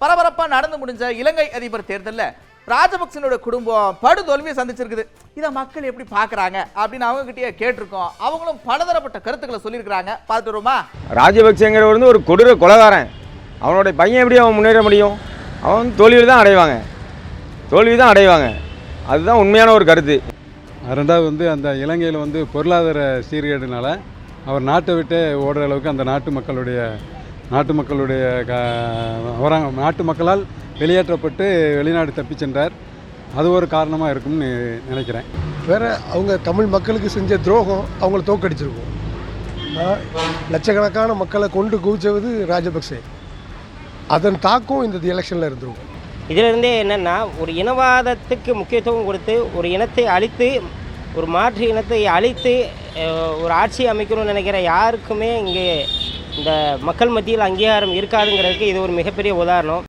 பரபரப்பா நடந்து முடிஞ்ச இலங்கை அதிபர் தேர்தலில் ராஜபக்சனோட குடும்பம் படுதோல்வியை சந்திச்சிருக்குது. இதை மக்கள் எப்படி பாக்குறாங்க அப்படின்னு அவங்க கிட்டயே கேட்டிருக்கோம். அவங்களும் பலதரப்பட்ட கருத்துக்களை சொல்லியிருக்கிறாங்க. பார்த்துட்டு வருமா? ராஜபக்சங்கிறவர் வந்து ஒரு கொடூர கொலைகாரன். அவனுடைய பையன் எப்படி அவன் முன்னேற முடியும்? அவன் தோல்வி தான் அடைவாங்க. அதுதான் உண்மையான ஒரு கருத்து. ரெண்டாவது வந்து அந்த இலங்கையில் வந்து பொருளாதார சீர்கேடுனால அவர் நாட்டை விட்டு ஓடுற அளவுக்கு அந்த நாட்டு மக்களால் வெளியேற்றப்பட்டு வெளிநாடு தப்பி சென்றார். அது ஒரு காரணமாக இருக்கும்னு நினைக்கிறேன். வேறு அவங்க தமிழ் மக்களுக்கு செஞ்ச துரோகம் அவங்கள தோக்கடிச்சிருக்கும். லட்சக்கணக்கான மக்களை கொண்டு குவிச்சது ராஜபக்சே. அதன் தாக்கம் இந்த எலெக்ஷனில் இருந்திருக்கும். இதிலிருந்தே என்னென்னா, ஒரு இனவாதத்துக்கு முக்கியத்துவம் கொடுத்து ஒரு இனத்தை அழித்து ஒரு மாற்று இனத்தை அழித்து ஒரு ஆட்சி அமைக்கணும்னு நினைக்கிற யாருக்குமே இங்கே இந்த மக்கள் மத்தியில் அங்கீகாரம் இருக்காதுங்கிறதுக்கு இது ஒரு மிகப்பெரிய உதாரணம்.